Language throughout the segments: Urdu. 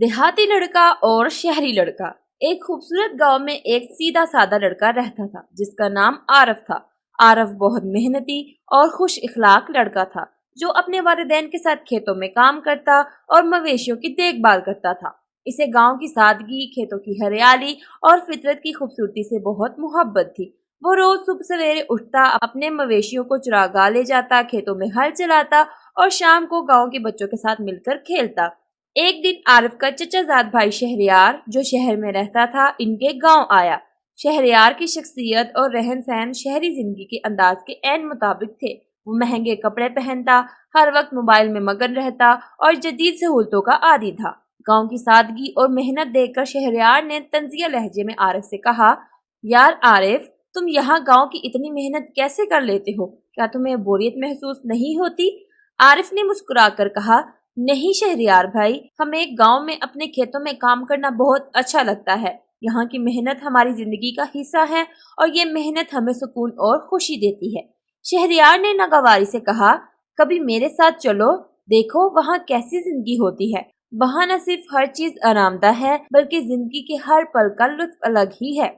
دیہاتی لڑکا اور شہری لڑکا۔ ایک خوبصورت گاؤں میں ایک سیدھا سادہ لڑکا رہتا تھا جس کا نام عارف تھا۔ عارف بہت محنتی اور خوش اخلاق لڑکا تھا جو اپنے والدین کے ساتھ کھیتوں میں کام کرتا اور مویشیوں کی دیکھ بھال کرتا تھا۔ اسے گاؤں کی سادگی، کھیتوں کی ہریالی اور فطرت کی خوبصورتی سے بہت محبت تھی۔ وہ روز صبح سویرے اٹھتا، اپنے مویشیوں کو چراگاہ لے جاتا، کھیتوں میں ہل چلاتا اور شام کو گاؤں کے بچوں کے ساتھ مل کر کھیلتا۔ ایک دن عارف کا چچا زاد بھائی شہریار جو شہر میں رہتا تھا ان کے گاؤں آیا۔ شہریار کی شخصیت اور رہن سہن شہری زندگی کے انداز کے عین مطابق تھے۔ وہ مہنگے کپڑے پہنتا، ہر وقت موبائل میں مگن رہتا اور جدید سہولتوں کا عادی تھا۔ گاؤں کی سادگی اور محنت دیکھ کر شہریار نے طنزیہ لہجے میں عارف سے کہا، یار عارف، تم یہاں گاؤں کی اتنی محنت کیسے کر لیتے ہو؟ کیا تمہیں بوریت محسوس نہیں ہوتی؟ عارف نے مسکرا کر کہا، نہیں شہریار بھائی، ہمیں گاؤں میں اپنے کھیتوں میں کام کرنا بہت اچھا لگتا ہے۔ یہاں کی محنت ہماری زندگی کا حصہ ہے اور یہ محنت ہمیں سکون اور خوشی دیتی ہے۔ شہریار نے ناگواری سے کہا، کبھی میرے ساتھ چلو، دیکھو وہاں کیسی زندگی ہوتی ہے۔ وہاں نہ صرف ہر چیز آرام دہ ہے بلکہ زندگی کے ہر پل کا لطف الگ ہی ہے۔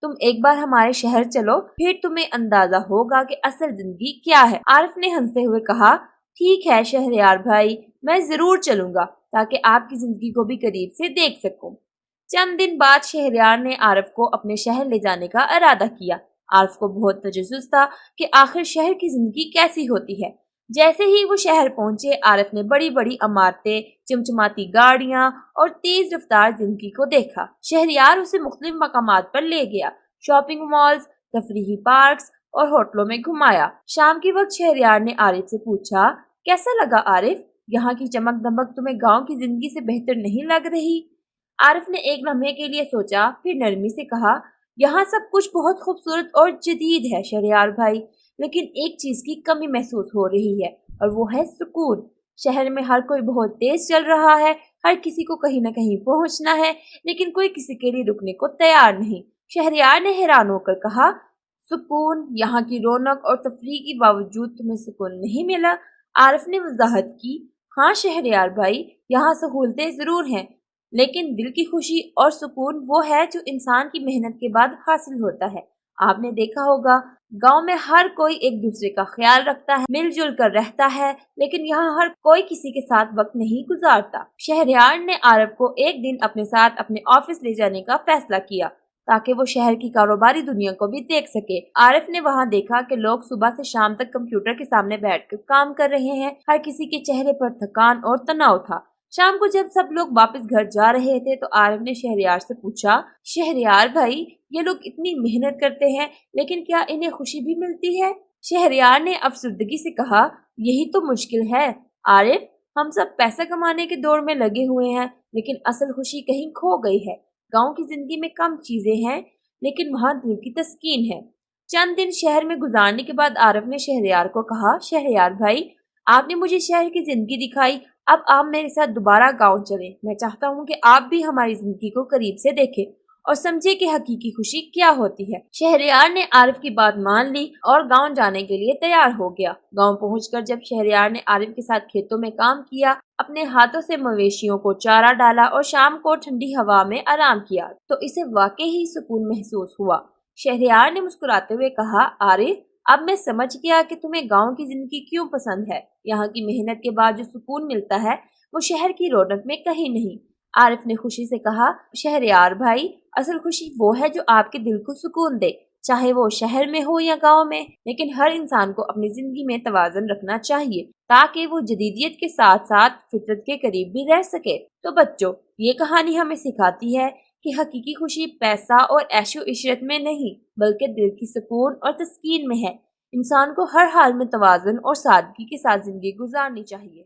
تم ایک بار ہمارے شہر چلو، پھر تمہیں اندازہ ہوگا کہ اصل زندگی کیا ہے۔ عارف نے ہنستے ہوئے کہا، ٹھیک ہے شہریار بھائی، میں ضرور چلوں گا تاکہ آپ کی زندگی کو بھی قریب سے دیکھ سکوں۔ چند دن بعد شہریار نے عارف کو اپنے شہر لے جانے کا ارادہ کیا۔ عارف کو بہت تجسس تھا کہ آخر شہر کی زندگی کیسی ہوتی ہے۔ جیسے ہی وہ شہر پہنچے، عارف نے بڑی بڑی عمارتیں، چمچماتی گاڑیاں اور تیز رفتار زندگی کو دیکھا۔ شہریار اسے مختلف مقامات پر لے گیا، شاپنگ مالز، تفریحی پارکس اور ہوٹلوں میں گھمایا۔ شام کے وقت شہریار نے عارف سے پوچھا، کیسا لگا عارف؟ یہاں کی چمک دمک تمہیں گاؤں کی زندگی سے بہتر نہیں لگ رہی؟ عارف نے ایک لمحے کے لیے سوچا، پھر نرمی سے کہا، یہاں سب کچھ بہت خوبصورت اور جدید ہے شہریار بھائی، لیکن ایک چیز کی کمی محسوس ہو رہی ہے اور وہ ہے سکون۔ شہر میں ہر کوئی بہت تیز چل رہا ہے، ہر کسی کو کہیں نہ کہیں پہنچنا ہے، لیکن کوئی کسی کے لیے رکنے کو تیار نہیں۔ شہریار نے حیران ہو کر کہا، سکون؟ یہاں کی رونق اور تفریح کے باوجود تمہیں سکون نہیں ملا؟ عارف نے وضاحت کی، ہاں شہریار بھائی، یہاں سہولتیں ضرور ہیں، لیکن دل کی خوشی اور سکون وہ ہے جو انسان کی محنت کے بعد حاصل ہوتا ہے۔ آپ نے دیکھا ہوگا گاؤں میں ہر کوئی ایک دوسرے کا خیال رکھتا ہے، مل جل کر رہتا ہے، لیکن یہاں ہر کوئی کسی کے ساتھ وقت نہیں گزارتا۔ شہریار نے عارف کو ایک دن اپنے ساتھ اپنے آفس لے جانے کا فیصلہ کیا تاکہ وہ شہر کی کاروباری دنیا کو بھی دیکھ سکے۔ عارف نے وہاں دیکھا کہ لوگ صبح سے شام تک کمپیوٹر کے سامنے بیٹھ کر کام کر رہے ہیں، ہر کسی کے چہرے پر تھکان اور تناؤ تھا۔ شام کو جب سب لوگ واپس گھر جا رہے تھے تو عارف نے شہریار سے پوچھا، شہریار بھائی، یہ لوگ اتنی محنت کرتے ہیں لیکن کیا انہیں خوشی بھی ملتی ہے؟ شہریار نے افسردگی سے کہا، یہی تو مشکل ہے عارف، ہم سب پیسہ کمانے کے دور میں لگے ہوئے ہیں لیکن اصل خوشی کہیں کھو گئی ہے۔ گاؤں کی زندگی میں کم چیزیں ہیں لیکن وہاں دل کی تسکین ہے۔ چند دن شہر میں گزارنے کے بعد عارف نے شہریار کو کہا، شہریار بھائی، آپ نے مجھے شہر کی زندگی دکھائی، اب آپ میرے ساتھ دوبارہ گاؤں چلیں۔ میں چاہتا ہوں کہ آپ بھی ہماری زندگی کو قریب سے دیکھیں اور سمجھے کہ حقیقی خوشی کیا ہوتی ہے۔ شہریار نے عارف کی بات مان لی اور گاؤں جانے کے لیے تیار ہو گیا۔ گاؤں پہنچ کر جب شہریار نے عارف کے ساتھ کھیتوں میں کام کیا، اپنے ہاتھوں سے مویشیوں کو چارہ ڈالا اور شام کو ٹھنڈی ہوا میں آرام کیا تو اسے واقعی ہی سکون محسوس ہوا۔ شہریار نے مسکراتے ہوئے کہا، عارف، اب میں سمجھ گیا کہ تمہیں گاؤں کی زندگی کیوں پسند ہے۔ یہاں کی محنت کے بعد جو سکون ملتا ہے وہ شہر کی رونق میں کہیں نہیں۔ عارف نے خوشی سے کہا، شہریار بھائی، اصل خوشی وہ ہے جو آپ کے دل کو سکون دے، چاہے وہ شہر میں ہو یا گاؤں میں، لیکن ہر انسان کو اپنی زندگی میں توازن رکھنا چاہیے تاکہ وہ جدیدیت کے ساتھ ساتھ فطرت کے قریب بھی رہ سکے۔ تو بچوں، یہ کہانی ہمیں سکھاتی ہے کہ حقیقی خوشی پیسہ اور عیش و عشرت میں نہیں بلکہ دل کی سکون اور تسکین میں ہے۔ انسان کو ہر حال میں توازن اور سادگی کے ساتھ زندگی گزارنی چاہیے۔